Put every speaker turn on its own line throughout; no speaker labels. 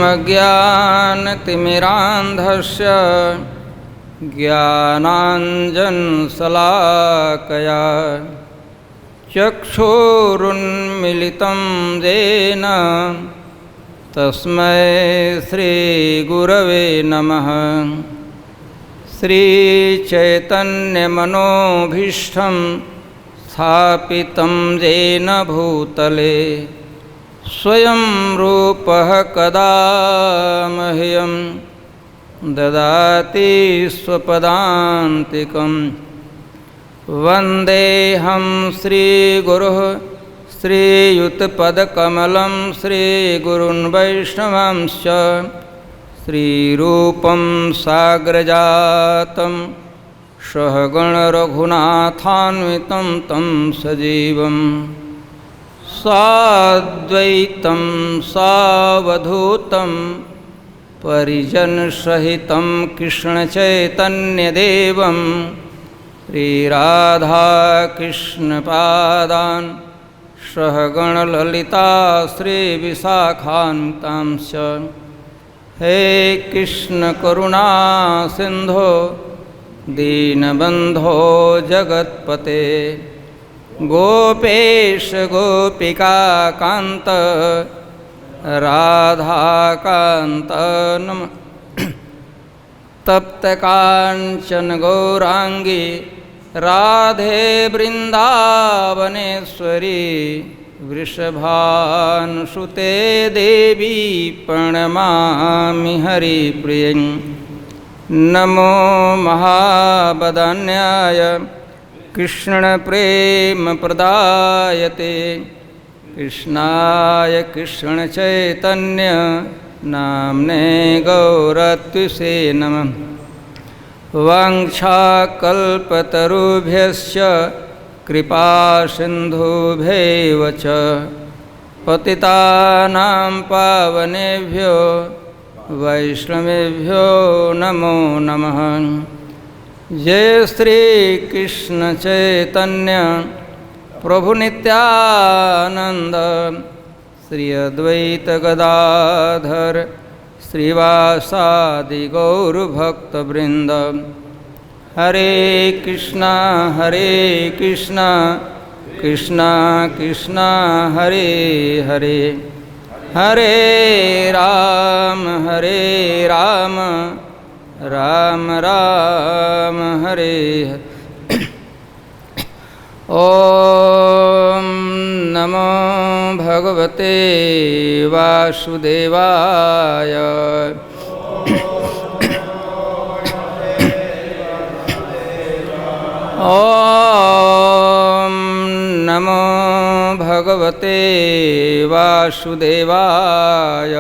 अज्ञानतिमिरान्धस्य ज्ञानाञ्जनशलाकया चक्षुरुन्मीलितं येन तस्मै श्रीगुरवे नमः। श्रीचैतन्यमनोभीष्टं स्थापितं येन भूतले स्वयं रूपः कदा मह्यं ददाति स्वपदान्तिकं। वन्देऽहं श्रीगुरुः श्रीयुतपदकमलं श्रीगुरुन् वैष्णवांश्च श्रीरूपं साग्रजातं सहगणरघुनाथान्वितं तं सजीवं साद्वैतं सावधूतं परिजनसहितं कृष्णचैतन्यदेवं श्रीराधाकृष्णपादान् सहगणललिता श्रीविशाखान्वितांश्च। हे कृष्ण करुणा सिंधो दीनबंधो जगत्पते गोपेश गोपिका कांत राधाकांत नम। तप्त कांचन गौरांगी राधे वृंदावनेश्वरी वृषभानुसुते देवी प्रणमामि हरिप्रियं। नमो महावदान्याय कृष्णप्रेमप्रदायते कृष्णाय कृष्णचैतन्य नाम्ने गौरत्विषे नमः। वाञ्छाकल्पतरुभ्यश्च कृपासिन्धुभ्यैव च पतितानां पावनेभ्यो वैष्णवेभ्यो नमो नमः। जय श्री कृष्ण चैतन्य प्रभु नित्यानंद श्री अद्वैत गदाधर श्रीवासादि गौरभक्तवृंद। हरे कृष्णा कृष्णा कृष्णा हरे हरे हरे राम राम राम हरे हरे। ओम नमो भगवते वासुदेवाय। ओम नमो भगवते वासुदेवाय।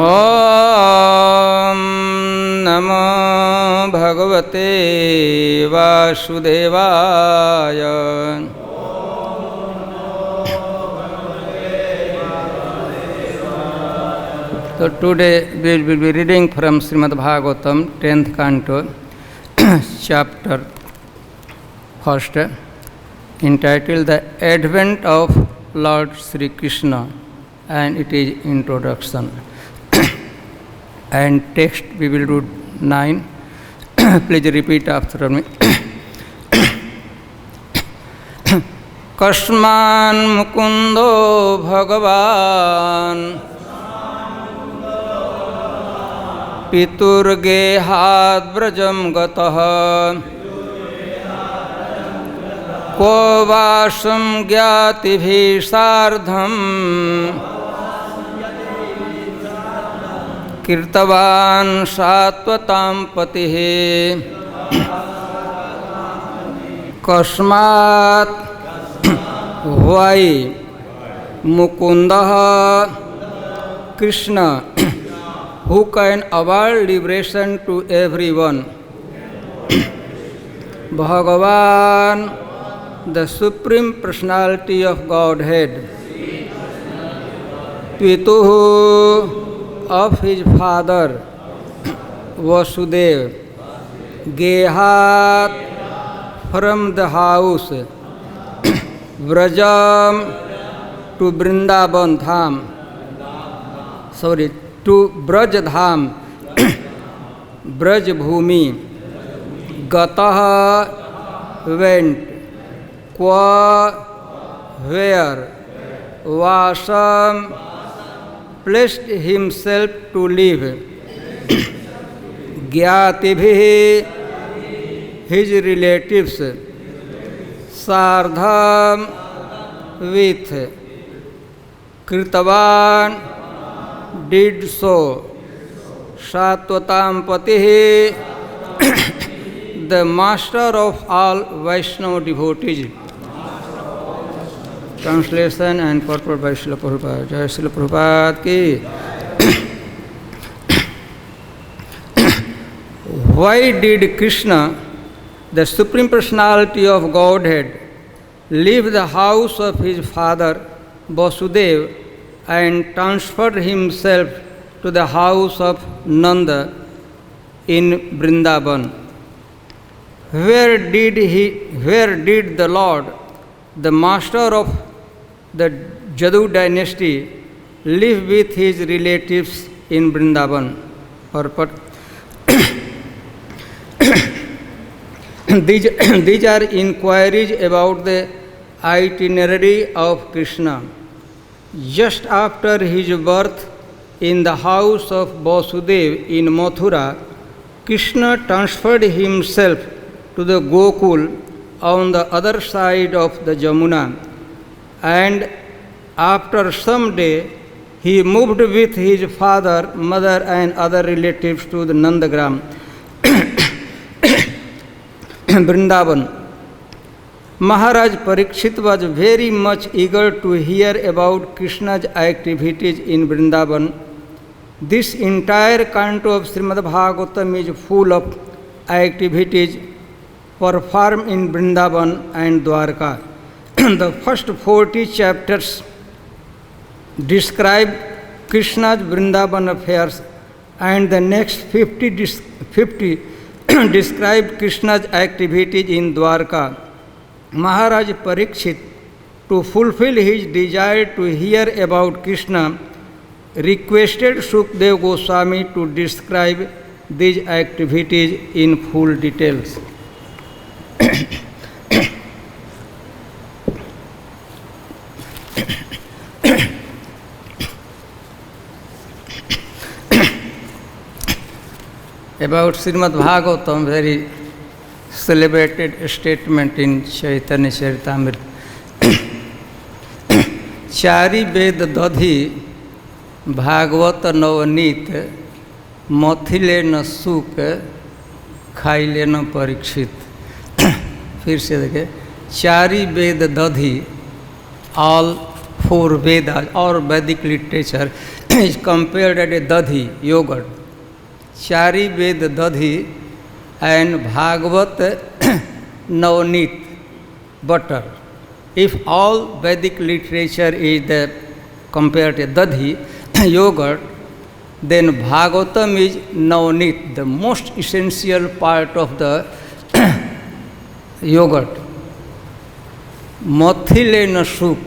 ओम नमो भगवते वासुदेवाय। So today we will be reading from Srimad Bhagavatam 10th canto chapter 1st entitled The Advent of Lord Sri Krishna, and it is introduction. And text we will do 9. Please repeat after me. Kasman mukundo bhagavan पितुर्गेहाद् व्रजं गतः को वासं ज्ञातिभिः सार्धं कृतवान् सात्वतां पतिः। कस्मात् वै मुकुन्दः Krishna who can award liberation to everyone. Bhagavan, the Supreme Personality of Godhead, Pituhu, of his father Vasudev, Gehat, from the house, Vrajam to Vrindavan Dham, sorry, to Braj Dham, Braj Bhumi, Gataha went, Kwa where, Vasam placed himself to live, Gyatibhi his relatives, Sardham with, Kritavan did so, Satvatam Patihi the master of all Vaishnava devotees. Translation and purport by Srila Prabhupada. Jai Srila Prabhupada ki. Why did Krishna, the Supreme Personality of Godhead, leave the house of his father Vasudeva and transferred himself to the house of Nanda in Vrindavan? Where did the Lord, the master of the Jadu dynasty, live with his relatives in Vrindavan? Purport. These are inquiries about the itinerary of Krishna. Just after his birth in the house of Vasudeva in Mathura, Krishna transferred himself to the Gokul on the other side of the Jamuna, and after some day he moved with his father, mother and other relatives to the Nandagram, Vrindavan. Maharaj Parikshit was very much eager to hear about Krishna's activities in Vrindavan. This entire canto of Srimad Bhagavatam is full of activities performed in Vrindavan and Dwarka. The first 40 chapters describe Krishna's Vrindavan affairs, and the next 50 describe Krishna's activities in Dwarka. Maharaj Parikshit, to fulfill his desire to hear about Krishna, requested Sukadeva Goswami to describe these activities in full details. About Srimad Bhagavatam, very celebrated statement in Chaitanya Charitamrita. Chari Ved Dadhi Bhagavata Navanit Mathile न सुख खाई लेना परीक्षित. फिर से देखें, चारी वेद दधि, all four Vedas or Vedic literature is compared as a dadhi, yogurt. Chari Ved Dadhi and Bhagavat Navanit, butter. If all Vedic literature is compared to dadhi, yogurt, then Bhagavatam is Navanit, the most essential part of the yogurt. Mathile na suk.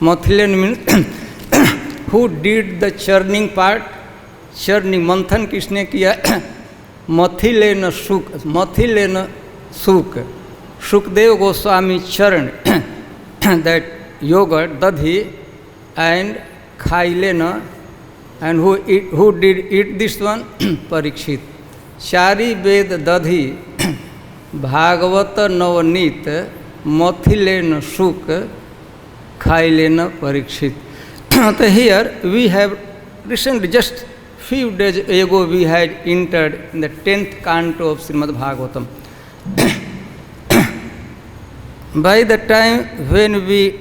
Mathile means who did the churning part? Churning, manthan किसने किया? Mathile na suk. Mathile na suk. Sukadeva Goswami churned that yogurt, dadhi, and khailena. And who did eat this one? Parikshit. Chari Ved Dadhi Bhagavata Navanit Mathilena Suk Khailena Parikshit. So here we have recently, just few days ago, we had entered in the 10th canto of Srimad Bhagavatam. By the time when we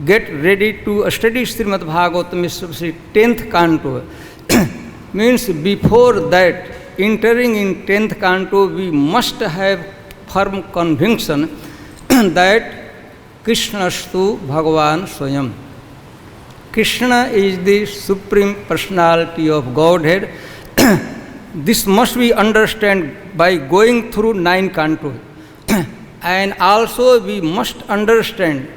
get ready to study Srimad Bhagavatam, especially 10th canto, means before that, entering in 10th canto, we must have firm conviction that Krishnastu Bhagavan Swayam. Krishna is the Supreme Personality of Godhead. This must be understood by going through 9 cantos. And also we must understand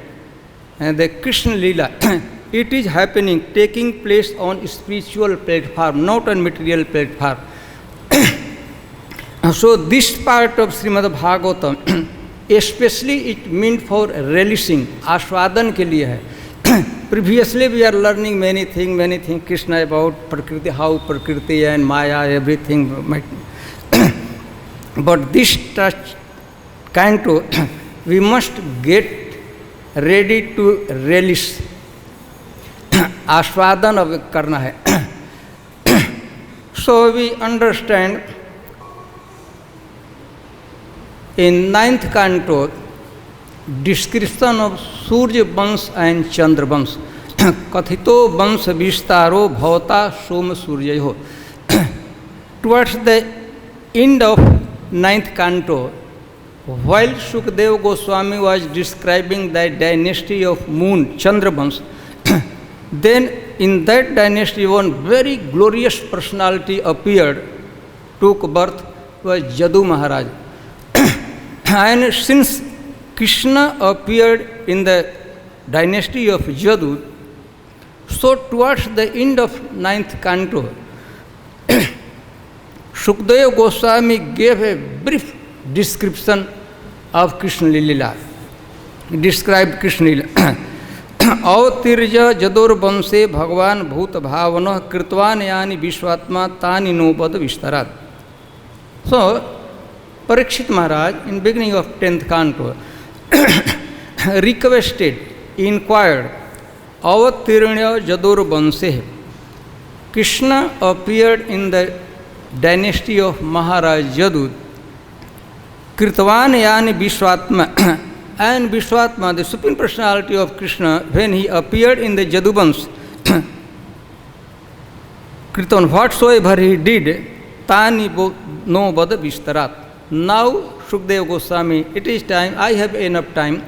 the Krishna Leela. It is happening, taking place on spiritual platform, not on material platform. So this part of Srimad Bhagavatam, especially it meant for relishing, आस्वादन के लिए है. Previously we are learning many things, Krishna about Prakriti, how Prakriti and Maya, everything. But this canto, we must get ready to relish. आस्वादन अब करना है. So we understand in 9th canto, description of Surya Vans and Chandra Vans. Kathito Vans Vistaro Bhavata Soma Suryayo. Towards the end of 9th canto, while Sukadeva Goswami was describing the dynasty of moon, Chandra Vans, then in that dynasty one very glorious personality appeared, took birth, was Jadu Maharaj. And since Krishna appeared in the dynasty of Jadu, so towards the end of 9th canto, Sukadeva Goswami gave a brief description of Krishna Lila. Described Krishna Lila. Avatirja Jadur Vamse Bhagavan Bhuta Bhavana Kirtvan Yani Vishwatma Tani Nobad Vistarat. So, Parikshit Maharaj, in beginning of 10th canto, requested, inquired, Avatirnya Jadur Vamse. Krishna appeared in the dynasty of Maharaj Jadu. Kirtvan Yani Vishwatma. And Vishwatma, the Supreme Personality of Krishna, when he appeared in the Jaduvans, Kirtan, whatsoever he did, Tani no Bada Vistarat. Now, Sukadeva Goswami, it is time, I have enough time.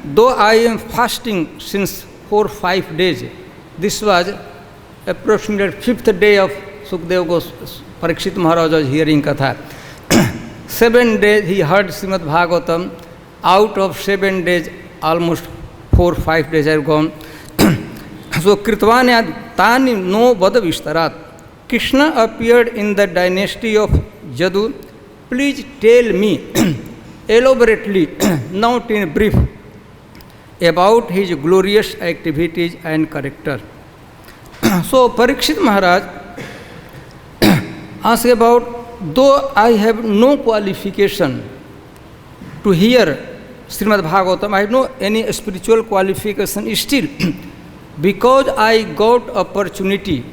Though I am fasting since 4-5 days, this was approximately 5th day of Sukadeva Goswami, Parikshit Maharaj was hearing Katha. 7 days he heard Srimad Bhagavatam. Out of 7 days, almost 4-5 days have gone. So, Kritvanya Tani no Bada Vistarat. Krishna appeared in the dynasty of Jadu. Please tell me elaborately, not in brief, about his glorious activities and character. So, Parikshit Maharaj asked about, though I have no qualification to hear Srimad Bhagavatam, I have no any spiritual qualification still, because I got opportunity,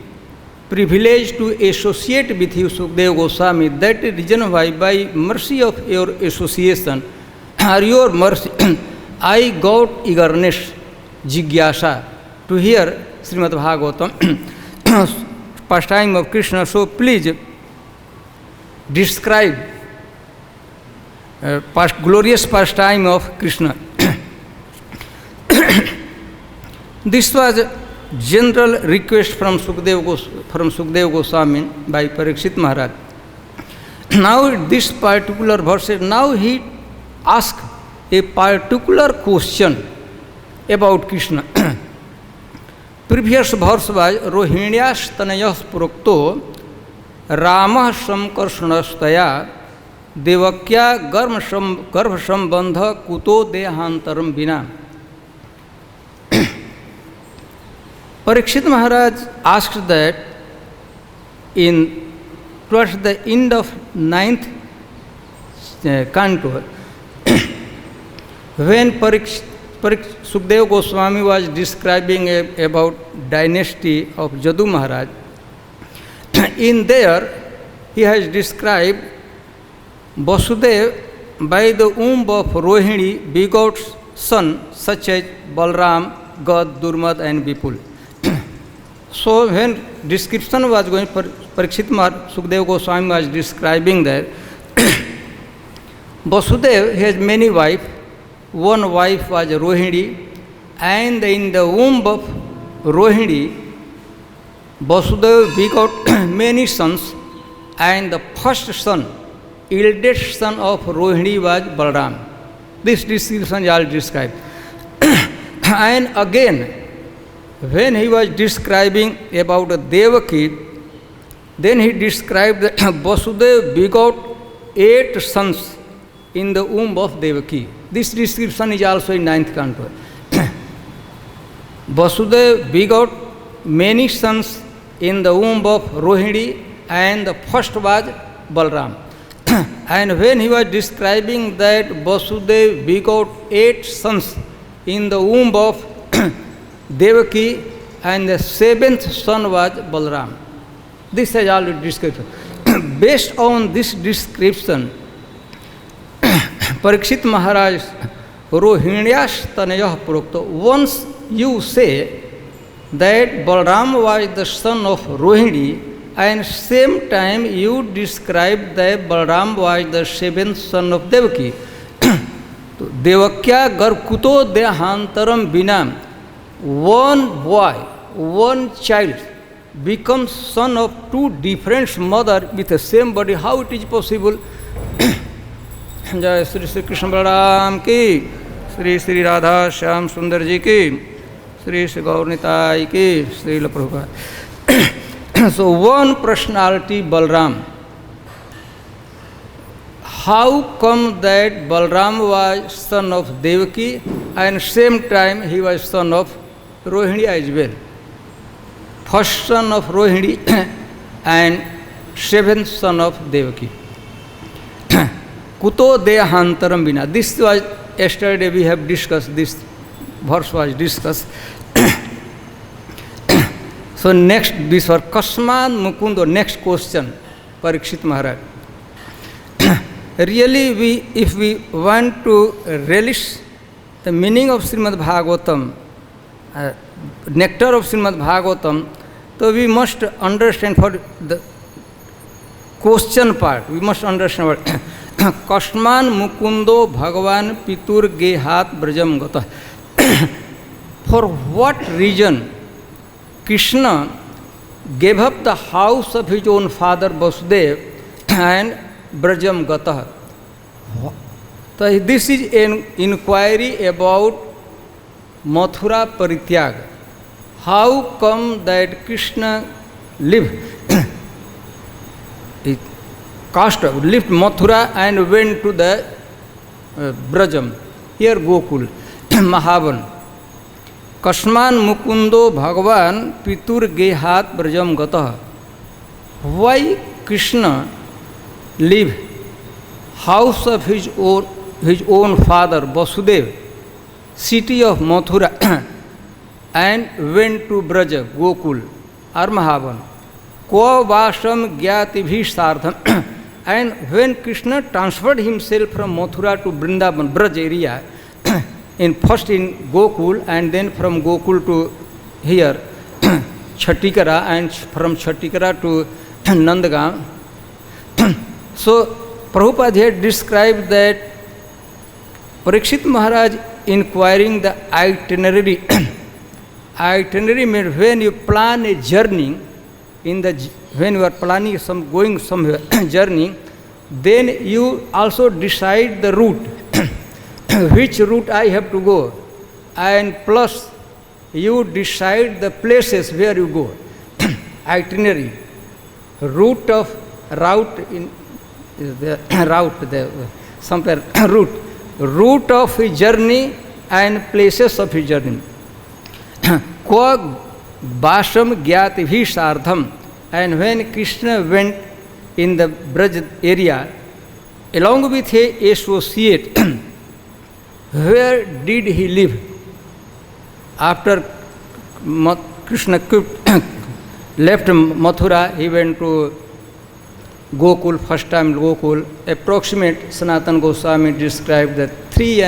privilege to associate with you, Sukadeva Goswami. That is reason why, by mercy of your association, or your mercy, I got eagerness, jigyasa, to hear Srimad Bhagavatam, pastime of Krishna. So please describe glorious pastime of Krishna. This was a general request from Sukadeva Goswami by Parikshit Maharaj. Now this particular verse, now he asked a particular question about Krishna. Previous verse was Rohinyas Tanayas Prokto Ramah Samkarshanastaya Devakya Garva Sambandha Kuto Dehantaram Bina. Parikshit Maharaj asked that towards the end of 9th canto, when Sukadeva Goswami was describing about dynasty of Jadu Maharaj, in there he has described Vasudev by the womb of Rohini begot sons such as Balram, Gad, Durmad and Vipul. So when description was going, Parikshit Maharaj, Sukadeva Goswami was describing that Vasudev has many wives. One wife was Rohini, and in the womb of Rohini, Vasudeva begot many sons, and the first son, eldest son of Rohini was Balram. This description is all described. And again, when he was describing about Devaki, then he described that Vasudeva begot 8 sons in the womb of Devaki. This description is also in 9th canto. Vasudeva begot many sons in the womb of Rohini, and the first was Balram. And when he was describing that Vasudeva begot 8 sons in the womb of Devaki, and the 7th son was Balram. This is all description. Based on this description, Parikshit Maharaj Rohinyash Tanayah Prokta. Once you say that Balram was the son of Rohini, and same time you describe that Balram was the 7th son of Devaki. Devakya Garkuto Dehantaram Binam. One boy, one child becomes son of 2 different mothers with the same body. How it is possible? Jai Sri Sri Krishna Balaram ki, Sri Sri Radha Shyam Sundar ji ki, Sri Sri Gaurnitai ki, Sri La Prabhupada. So one personality, Balram. How come that Balram was son of Devaki, and same time he was son of Rohini as well? First son of Rohini and 7th son of Devaki. Kuto Dehantaram Bina. This was yesterday we have discussed, this verse was discussed. So next, this was Kasman Mukundo, next question, Parikshit Maharaj. Really, if we want to relish the meaning of Srimad Bhagavatam, nectar of Srimad Bhagavatam, so we must understand for the question part, we must understand what Kasman Mukundo Bhagavan Pitur Gehat Brajam Gata. For what reason Krishna gave up the house of his own father Vasudeva and Brajam Gata? So this is an inquiry about Mathura Parityag. How come that Krishna left Mathura and went to the Brajam, here Gokul, Mahavan. Kasman Mukundo Bhagavan Pitur Gehat Brajam Gata. Why Krishna leave house of his own father Vasudeva, city of Mathura, and went to Braja, Gokul, or Mahavan? Ko Vasam Gyati Bhisardham. And when Krishna transferred himself from Mathura to Vrindavan, Braj area, first in Gokul, and then from Gokul to here, Chhattikara, and from Chhattikara to Nandagam. So Prabhupada had described that Parikshit Maharaj inquiring the itinerary. Itinerary means when you plan a journey, when you are planning going somewhere journey, then you also decide the route, which route I have to go, and plus you decide the places where you go. Itinerary, route of a journey and places of a journey. Kwa Basham Gyati Bhisardham. And when Krishna went in the Braj area, along with a associate, where did he live? After Krishna left Mathura, he went to Gokul, first time Gokul. Approximate Sanatana Goswami described that 3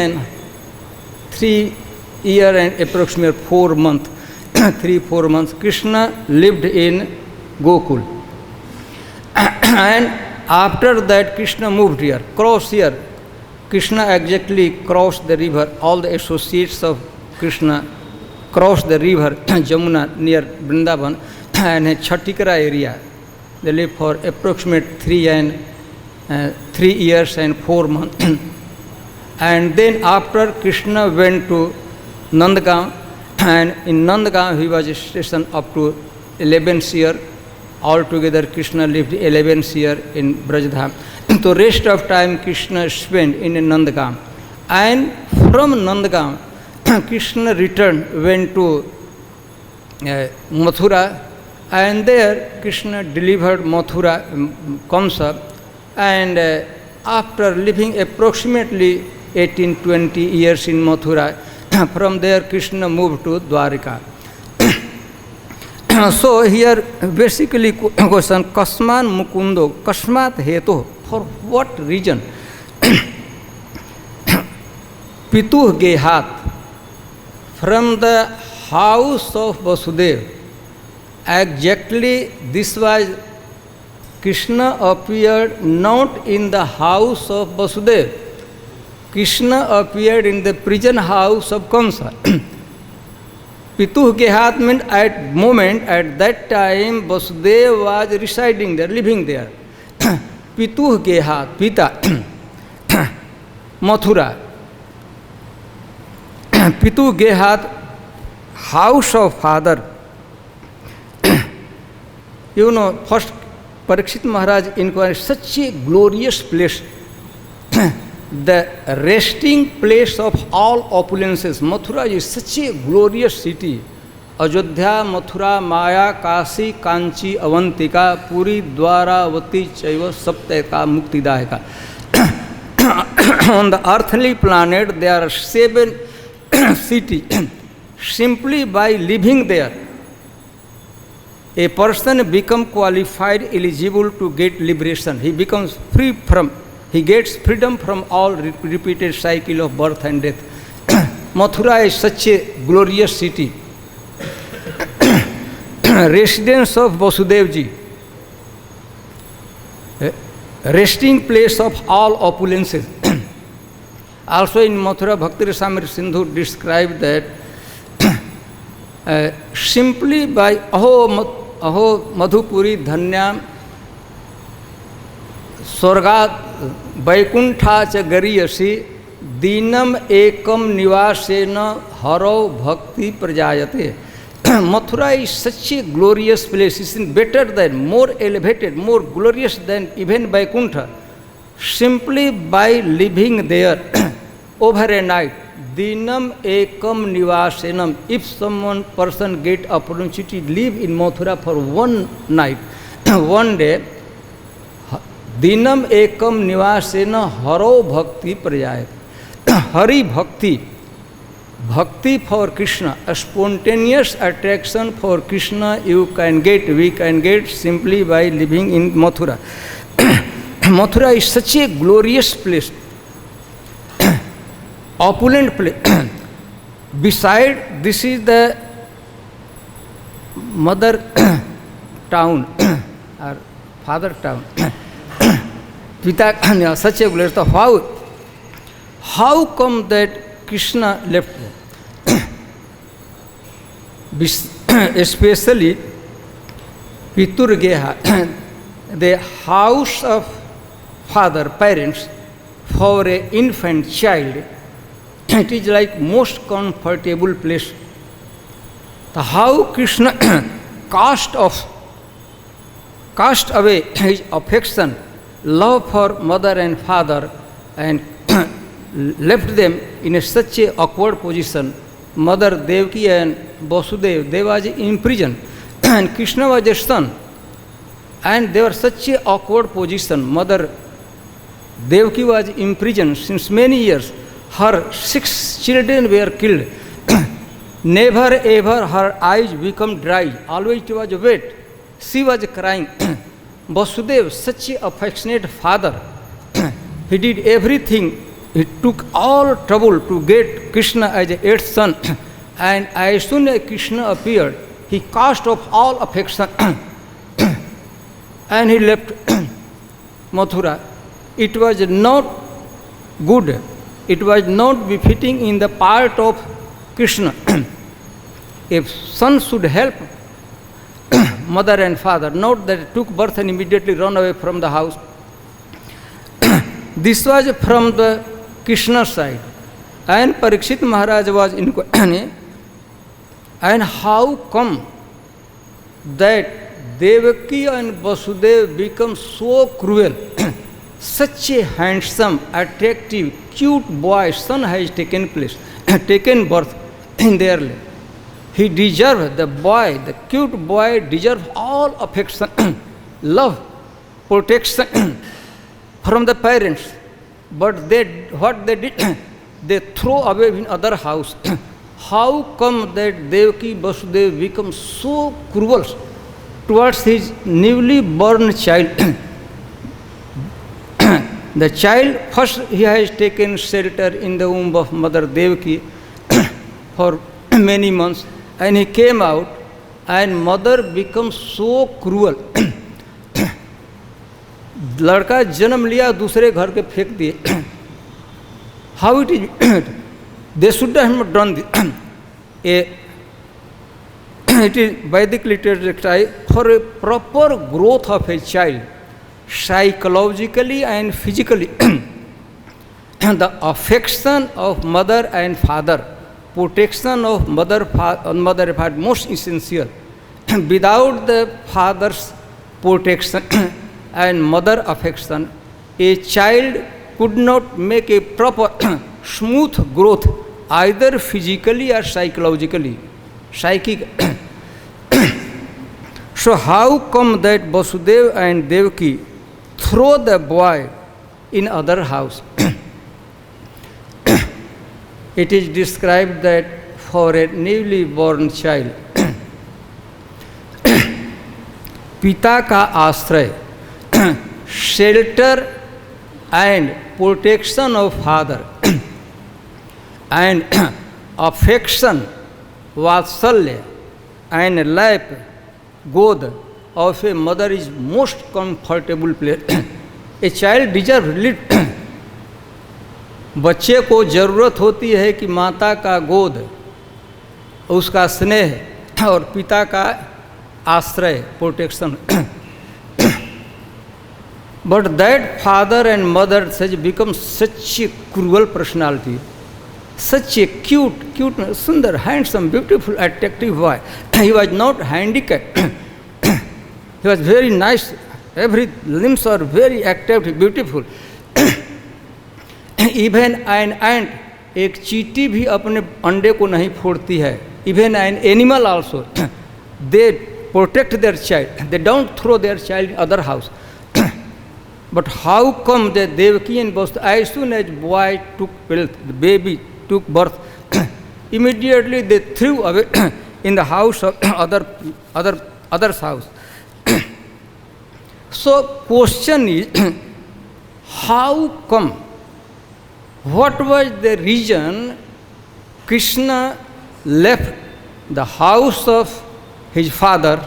year and approximate 4 months, 3-4 months, Krishna lived in Gokul. And after that, Krishna moved here, crossed here. Krishna exactly crossed the river. All the associates of Krishna crossed the river Jamuna near Vrindavan and Chhattikara area. They lived for approximate 3 years and 4 months. And then after Krishna went to Nandgaon, and in Nandgaon he was stationed up to 11th year. Altogether Krishna lived 11th year in Brajdham. So rest of time Krishna spent in Nandgaon. And from Nandgaon, Krishna returned, went to Mathura, and there Krishna delivered Mathura, Kamsa, and after living approximately 18-20 years in Mathura, from there Krishna moved to Dwarika. So here basically question, Kasman Mukundo, Kasmat Hetu, for what reason? Pituh Gehat, from the house of Vasudev, exactly this was Krishna appeared not in the house of Vasudev. Krishna appeared in the prison house of Kamsa. Pituh Gehat meant at that time Vasudev was residing there, living there. Pituh Gehat, Pita, Mathura. Pituh Gehat, house of father. You know, first Parikshit Maharaj inquired, such a glorious place, the resting place of all opulences. Mathura is such a glorious city. Ajodhya, Mathura, Maya, Kasi, Kanchi, Avantika, Puri, Dwaravati, Chaiva, Saptaika, Muktidayaka. On the earthly planet, there are 7 cities. Simply by living there, a person becomes qualified, eligible to get liberation. He becomes free from, he gets freedom from all repeated cycle of birth and death. Mathura is such a glorious city. Residence of Vasudevji, resting place of all opulences. Also in Mathura, Bhakti Rasamrita Sindhu described that simply by Aho Madhupuri Dhanyam Swargat Vaikuntha cha Gariyasi Dinam Ekam Nivasena Haro Bhakti Prajayate. Mathura is such a glorious place. It is better than, more elevated, more glorious than even Vaikuntha. Simply by living there over a night, Dinam Ekam Nivasenam. If someone person get opportunity to live in Mathura for one night, one day, Dinam Ekam Nivasena Haro Bhakti Prajayate. Hari Bhakti. Bhakti for Krishna, a spontaneous attraction for Krishna you can get, we can get simply by living in Mathura. Mathura is such a glorious place, opulent place. Beside, this is the mother town or father town. Pita, such a glorious. How come that Krishna left there? Especially Piturgeha, the house of father, parents, for an infant child, it is like most comfortable place. So how Krishna cast away his affection, love for mother and father, and left them in such a awkward position. Mother Devaki and Vasudev, they was in prison, and Krishna was their son, and they were such a awkward position. Mother Devaki was in prison since many years. Her 6 children were killed. Never ever her eyes become dry. Always it was wet. She was crying. Vasudev, such a affectionate father, he did everything. He took all trouble to get Krishna as a 8th son. And as soon as Krishna appeared, he cast off all affection and he left Mathura. It was not good. It was not befitting in the part of Krishna. If son should help mother and father, not that took birth and immediately run away from the house. This was from the Krishna side. And Parikshit Maharaj was inquiring, and how come that Devaki and Vasudeva become so cruel? Such a handsome, attractive, cute boy, son has taken birth in their life. He deserves, the boy, the cute boy deserves all affection, love, protection from the parents. But what they did, they throw away in other house. How come that Devaki Vasudeva become so cruel towards his newly born child? The child, first he has taken shelter in the womb of Mother Devaki for many months, and he came out, and mother becomes so cruel. लड़का जन्म लिया, दूसरे घर के फेंक दिए. How it is? They should have done this. It is Vedic literature for a proper growth of a child, psychologically and physically. The affection of mother and father, protection of mother and father, most essential. Without the father's protection and mother affection, a child could not make a proper smooth growth, either physically or psychologically, psychic. So how come that Vasudeva and Devaki throw the boy in other house? It is described that for a newly born child, पिता का आश्रय, shelter and protection of father, and affection, vatsalya and lap, god of a mother is most comfortable place. A child deserves. बच्चे को ज़रूरत होती है कि माता का गोद, उसका स्नेह और पिता का आश्रय, protection. But that father and mother has become such a cruel personality, such a cute, sundar, handsome, beautiful, attractive boy. He was not handicapped. He was very nice. Every limbs are very active, beautiful. Even an ant, एक चींटी भी अपने अंडे को नहीं फोड़ती है. Even an animal also, they protect their child. They don't throw their child in other house. But how come that Devaki and Vasudeva, as soon as boy took birth, the baby took birth, immediately they threw away in the house of other's house. So question is, how come? What was the reason Krishna left the house of his father,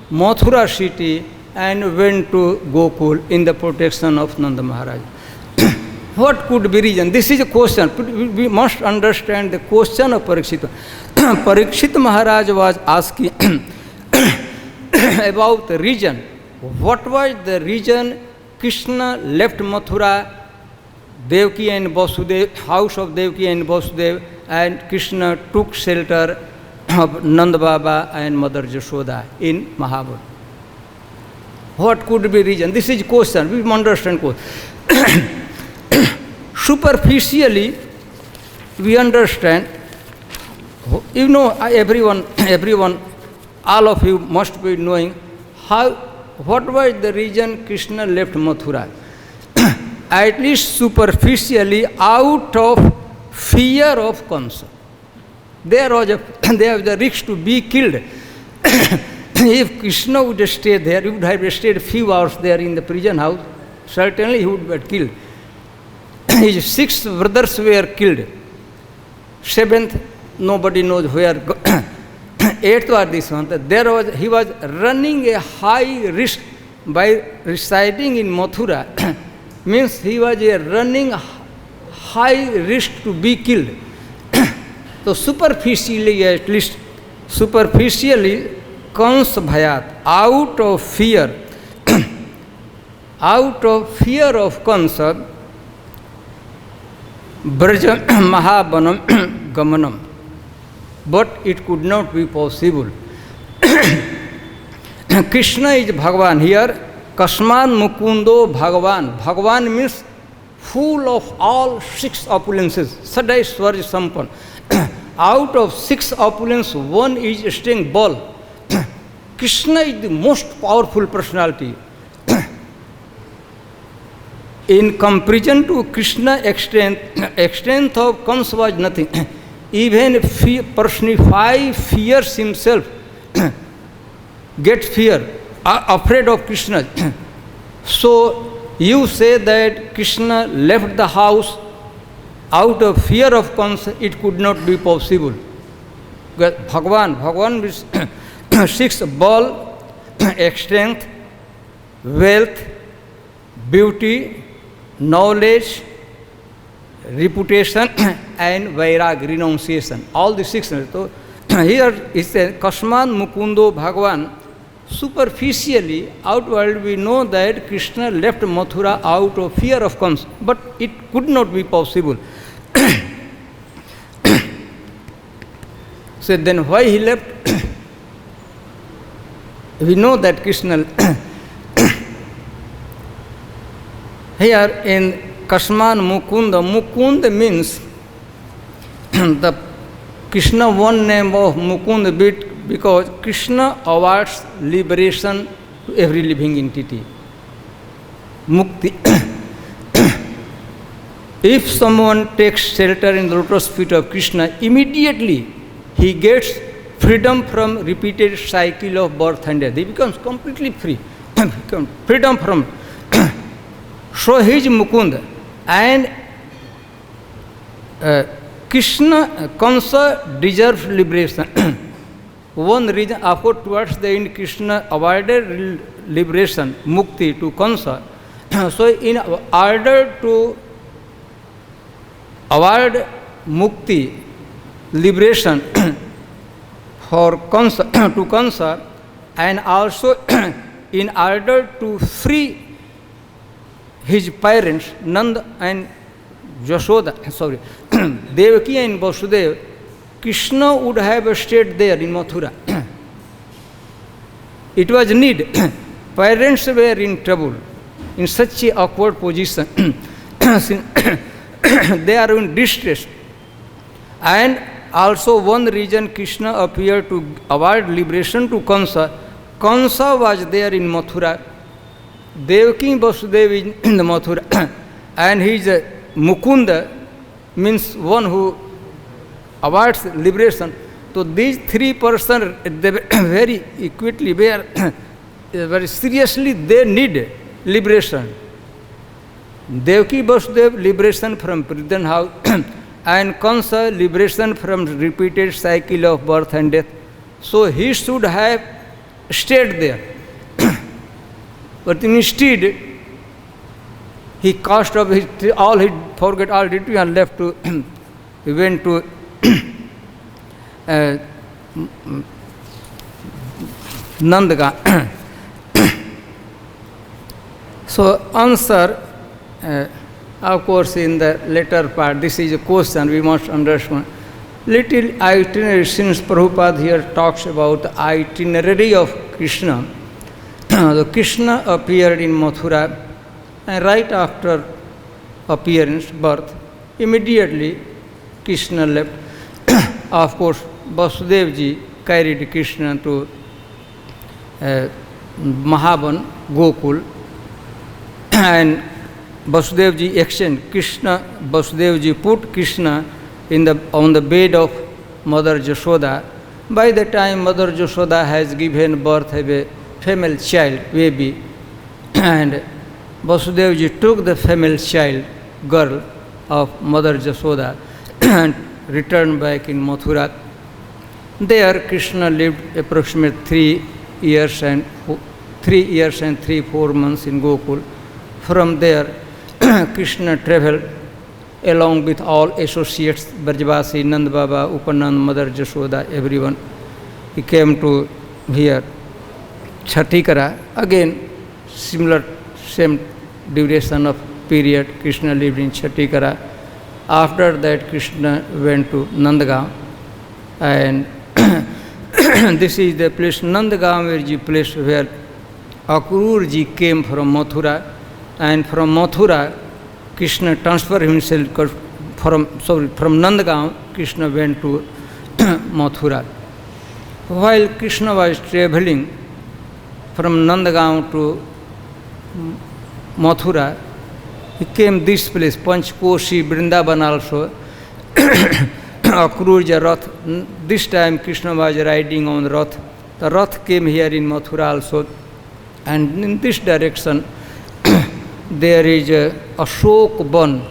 Mathura city, and went to Gokul in the protection of Nanda Maharaj? What could be reason? This is a question. We must understand the question of Parikshit. Parikshit Maharaj was asking about the reason. What was the reason Krishna left Mathura, Devaki and Vasudeva, house of Devaki and Vasudeva, and Krishna took shelter of Nanda Baba and Mother Jashoda in Mahabharata? What could be reason? This is question. We understand question. Superficially, we understand. You know, everyone, all of you must be knowing what was the reason Krishna left Mathura. At least superficially, out of fear of Kamsa. There was the risk to be killed. If Krishna would stay there, he would have stayed a few hours there in the prison house. Certainly he would be killed. His 6 brothers were killed. 7th, nobody knows where. 8th was this one. He was running a high risk by residing in Mathura. Means he was running high risk to be killed. So superficially, at least superficially, Kans Bhayat, out of fear of Kansa, Braja Mahabanam Gamanam. But it could not be possible. Krishna is Bhagavan here. Kasman Mukundo Bhagavan. Bhagavan means full of all 6 opulences. Sadai Swarj Sampan. Out of 6 opulences, one is staying ball. Krishna is the most powerful personality. In comparison to Krishna extent of Kamsa was nothing. Even personified fears himself, get fear, afraid of Krishna. So you say that Krishna left the house out of fear of Kamsa, it could not be possible. Bhagavan means 6 ball, strength, wealth, beauty, knowledge, reputation and vairag, renunciation. All the 6. So here is said Kasman Mukundo Bhagavan. Superficially, outward we know that Krishna left Mathura out of fear of Kamsa, but it could not be possible. So then why he left? We know that Krishna here in Kasman Mukunda, Mukunda means the Krishna one name of Mukunda bit because Krishna awards liberation to every living entity. Mukti. If someone takes shelter in the lotus feet of Krishna, immediately he gets freedom from repeated cycle of birth and death. He becomes completely free. Freedom from. So he is Mukunda. And Krishna, Kamsa deserves liberation. One reason, of course, towards the end, Krishna avoided liberation, mukti, to Kamsa. So in order to avoid mukti, liberation for Kamsa, to Kamsa, and also in order to free his parents, Nanda and Yashoda, Devaki and Vasudeva, Krishna would have stayed there in Mathura. It was need. Parents were in trouble, in such an awkward position. They are in distress. And also one reason Krishna appeared to avoid liberation to Kamsa. Kamsa was there in Mathura. Devaki Vasudeva is in the Mathura. And he is Mukunda, means one who avoids liberation. So these 3 persons, they very equally, very seriously, they need liberation. Devaki Vasudeva, liberation from prison house, and Kamsa, liberation from repeated cycle of birth and death. So he should have stayed there. But instead, he cast off all his forget all duty and left to, he went to Nandaga. So answer, of course, in the later part, this is a question we must understand. Little itinerary, since Prabhupada here talks about the itinerary of Krishna. The Krishna appeared in Mathura, and right after appearance, birth, immediately Krishna left. Of course, Vasudevji carried Krishna to Mahaban, Gokul, and Vasudevji exchanged Krishna. Vasudevji put Krishna on the bed of Mother Yashoda. By the time Mother Yashoda has given birth to a female child, baby, and Vasudevji took the female child, girl of Mother Yashoda, and returned back in Mathura. There Krishna lived approximately 3 years and 3-4 months in Gokul. From there, Krishna traveled along with all associates, Brajavasi, Nand Baba, Upanand, Mother Yashoda, everyone. He came to here, Chhatikara. Again, same duration of period, Krishna lived in Chhatikara. After that, Krishna went to Nandagaon, and this is the place, Nandagaon is the place where Akrura ji came from Mathura, and from Mathura, Krishna transferred himself from Nandagaon. Krishna went to Mathura. While Krishna was traveling from Nandagaon to Mathura, he came this place, Panchkoshi, Vrindavan also. Akrura Rath. This time Krishna was riding on Rath. The Rath came here in Mathura also. And in this direction, there is a Ashok Ban.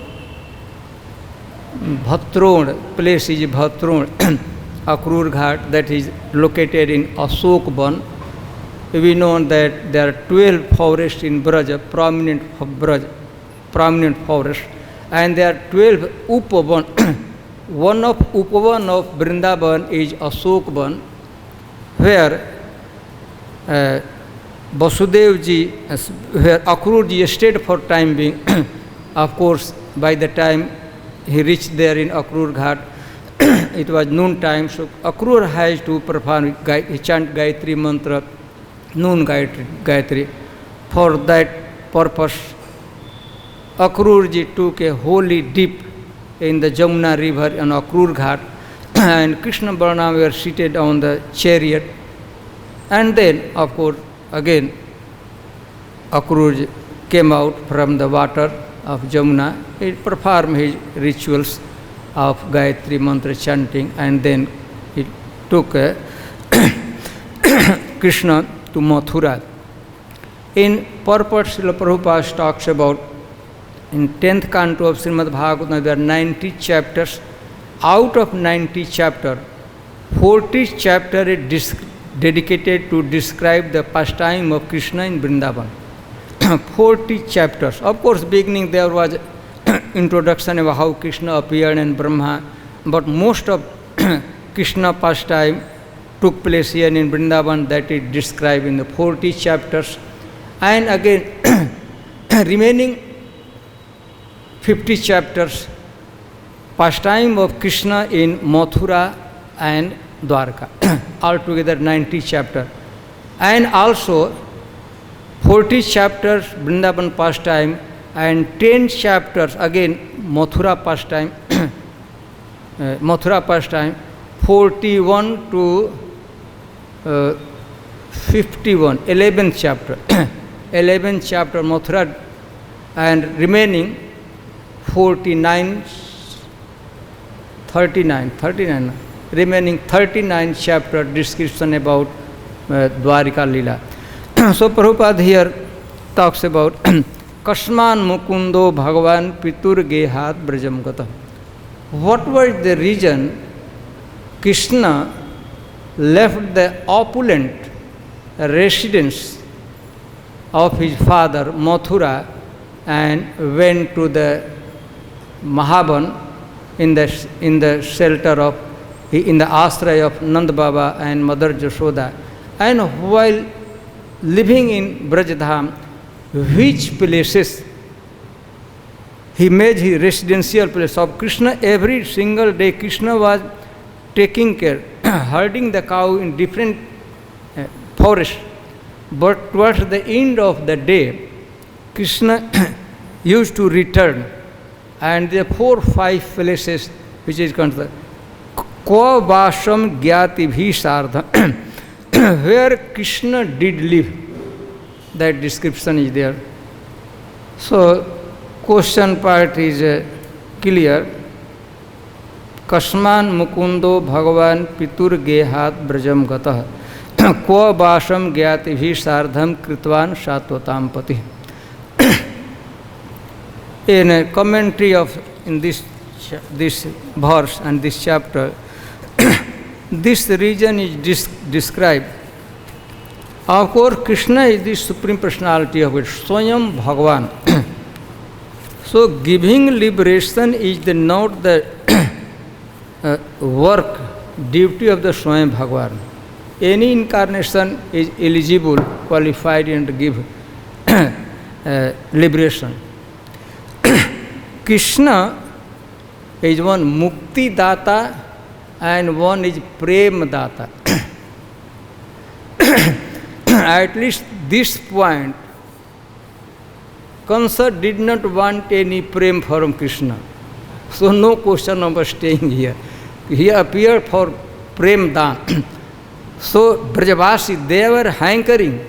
Bhatrod, place is Bhatrod, Akrura Ghat, that is located in Ashok Ban. We know that there are 12 forests in Braja, prominent forests, and there are 12 Upavan. One of Upavan of Vrindavan is Ashok Ban, where Vasudev ji, where Akrura ji stayed for time being. Of course, by the time he reached there in Akrura Ghat, it was noon time, so Akrura has to perform, he chant Gayatri mantra, noon Gayatri. For that purpose, Akrura ji took a holy dip in the Jamuna river on Akrura Ghat, and Krishna Balram were seated on the chariot. And then, of course, again, Akrura came out from the water of Jamuna. He performed his rituals of Gayatri mantra chanting, and then he took Krishna to Mathura. In purport, Srila Prabhupada talks about in 10th canto of Srimad Bhagavatam, there are 90 chapters. Out of 90 chapters, 40 chapter is dedicated to describe the pastime of Krishna in Vrindavan. 40 chapters. Of course, beginning there was introduction about how Krishna appeared in Brahma, but most of Krishna pastime took place here in Vrindavan, that is described in the 40 chapters. And again, remaining 50 chapters, pastime of Krishna in Mathura and Dwarka. Altogether 90 chapters. And also 40 chapters Vrindavan pastime, and 10 chapters again Mathura pastime. 41 to 51, 11 chapter. 11 chapter Mathura, and remaining 39, remaining 39 chapter description about Dwarika Lila. So Prabhupada here talks about Kasman Mukundo Bhagavan Pitur Gehat Brajam Gata. What was the reason Krishna left the opulent residence of his father Mathura and went to the Mahaban in the shelter of, in the ashraya of Nand Baba and Mother Jashoda? And while living in Brajadham, which places he made his residential place of Krishna? Every single day Krishna was taking care, herding the cow in different forests. But towards the end of the day, Krishna used to return, and there are 4 or 5 places which is considered Ko Vasam Gyati Bhisardha, where Krishna did live. That description is there. So, question part is clear. Kasman Mukundo Bhagavan Pitur Gehat Brajam Gatah Ko Vasam Gyati Bhisardham Kritvan Satvatam Pati. In a commentary of in this verse and this chapter, this region is described. Of course, Krishna is the Supreme Personality of it, Swayam Bhagavan. So, giving liberation is not the work, duty of the Swayam Bhagavan. Any incarnation is eligible, qualified, and give liberation. Krishna is one Mukti Data and one is Prem Data. At least this point, Kansa did not want any Prem from Krishna. So no question of staying here. He appeared for Prem Dan. So Brajavasi, they were hankering.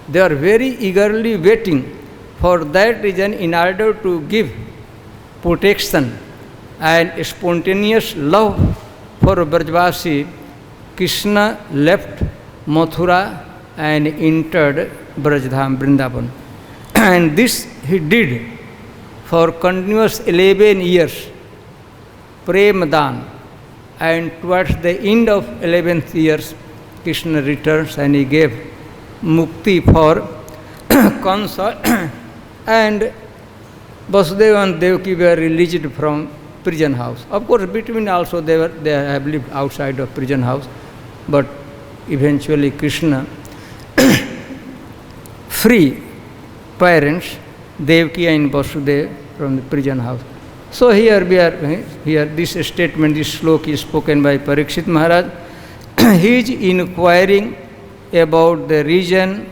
They are very eagerly waiting. For that reason, in order to give protection and spontaneous love for Brajavasi, Krishna left Mathura and entered Brajdham, Vrindavan. And this he did for continuous 11 years, Prem Dan. And towards the end of 11th years, Krishna returns and he gave mukti for Kansa. And Vasudeva and Devaki were released from prison house. Of course, between also they have lived outside of prison house, but eventually Krishna free parents Devaki and Vasudeva from the prison house. So here we are, here this statement, this slok is spoken by Parikshit Maharaj. He is inquiring about the reason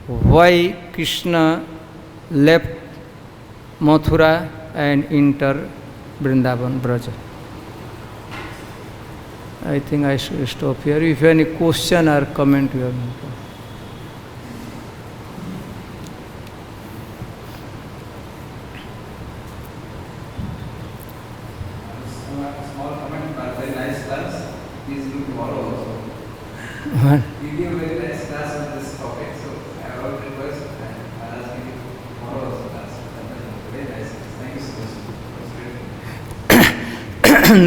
why Krishna left Mathura and entered Vrindavan Braja. I think I should stop here. If you have any question or comment, you have.
Small comment, but very nice class. Please do tomorrow also.
What?
You give a very nice class on this topic, so I will request and I'll ask you tomorrow also class. Very nice. Thank you so much.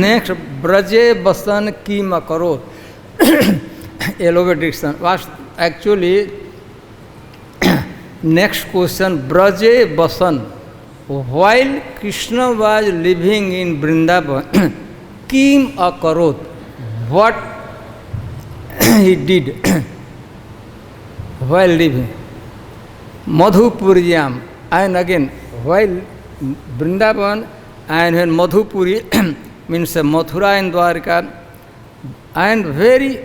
Next, Braje Basan ki makaro. Elevate diction. Actually, next question, Braje Basan. While Krishna was living in Vrindavan, Kim Akarot, what he did while living? Madhupuriyam, and again, while Vrindavan and when Madhupuri means Mathura and Dwarka, and very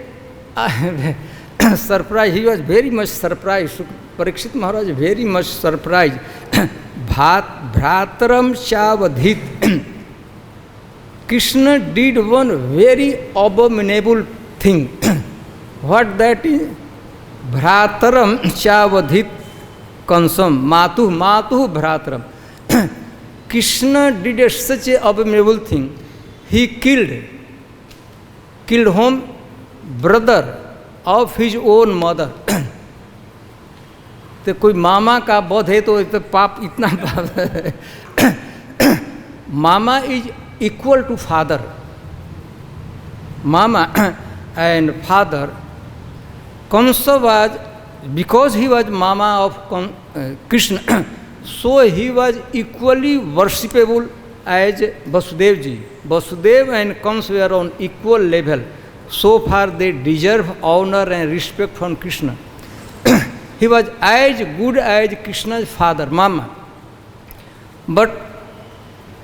surprised, he was very much surprised. Parikshit Maharaj was very much surprised. Bhrataram Shavadhit. Krishna did one very abominable thing. What that is? Bhrataram Shavadhit Kansam. Matu Bhrataram. Krishna did such an abominable thing. He killed whom? Brother of his own mother. तो कोई मामा का वध है तो पाप इतना पाप mama is equal to father. Mama and father. Kamsa was, because he was mama of Krishna, so he was equally worshipable as Vasudev ji. Vasudev and Kamsa were on equal level. So far they deserve honor and respect from Krishna. He was as good as Krishna's father, Mama. But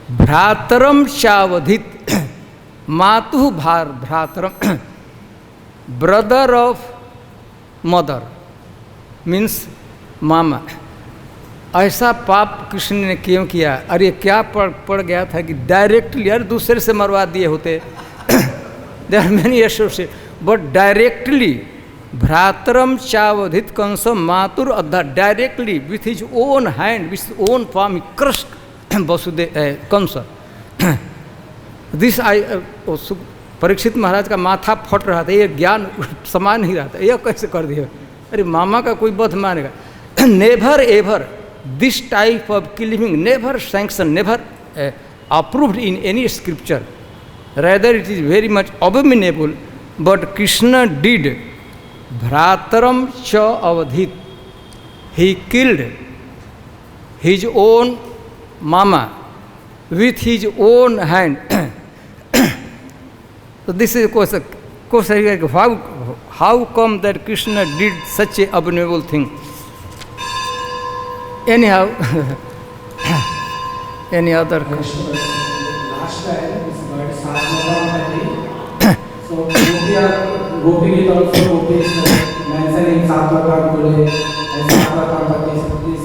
Bhrataram Shavadhit, Matu Bhrataram, brother of mother, means Mama. ऐसा पाप कृष्ण ने क्यों किया? अरे क्या पड़ गया था कि डायरेक्टली यार दूसरे से मरवा दिए होते. There are many associates, but directly Bhrataram Shavadhit Kansa Matur Adha, directly with his own hand, with his own palm, he crushed Vasudeva Kansa. This Parikshit महाराज का माथा फट रहा था, ये ज्ञान समान नहीं रहा था, यह कैसे कर दिया? अरे मामा का कोई वध मानेगा? Never ever this type of killing, never sanctioned, never approved in any scripture. Rather it is very much abominable, but Krishna did. Bhrataram cha avadhit. He killed his own mama with his own hand. So this is a question, how come that Krishna did such an abominable thing? Anyhow, any other question?
Last time Gopi Gita also Gopi is mentioned in Satvatam Kule and Satvatam Pati is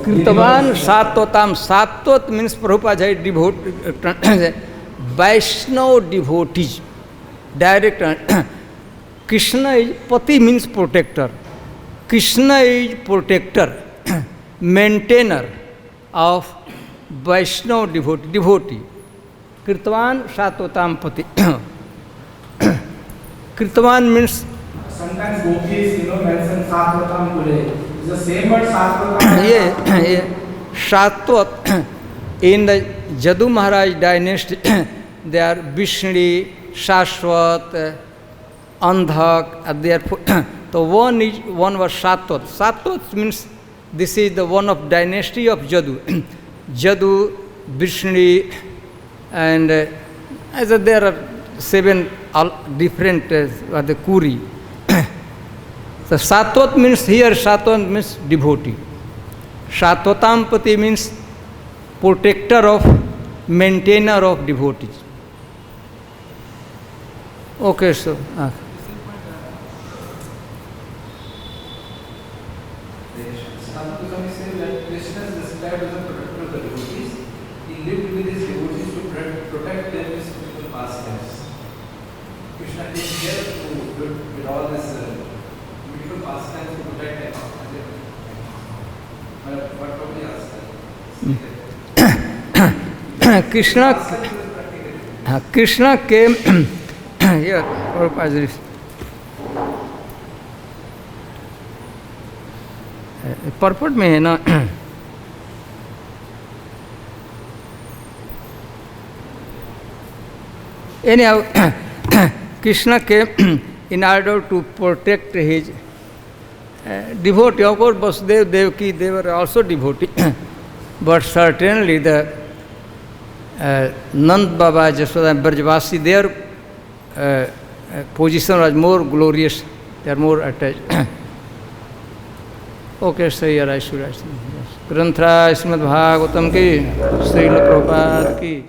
Kirtavan Satvatam. Satvat means Prabhupada devote, Vaishnava devotees. Direct. Krishna is Pati means protector. Krishna is protector, maintainer of Vaishnava devotee. Kirtavan Satvatam Pati. Kirtavan means
sometimes Gopi is mentioned Satvatam Kule. It's the same word Satvatam.
Yeah. Satvat in the Jadu Maharaj dynasty they are Vishnu, Shashwat, Andhak, and therefore so one was Satvat. Satvat means this is the one of dynasty of Jadu. Jadu, Vishnu, and as there are 7 different the Kuri. So Satvat means here Satvat means devotee. Satvatam Pati means protector of, maintainer of devotees. Okay, so.
Swami says that Krishna is described as a protector of the devotees. He lived with his devotees to protect them in spiritual pastimes. Krishna came here to with all this beautiful pastimes to protect them. But probably asked
Krishna came here. Purport में है ना anyhow Krishna came in order to protect his devotee. Of course Vasudeva, Devaki, they were also devotee. But certainly the Nand Baba, Jasoda, Brajvasi, their position was more glorious, they are more attached. Okay, so here I should ask. Granthra Srimad Bhagavatam ki, Srila Prabhupada ki.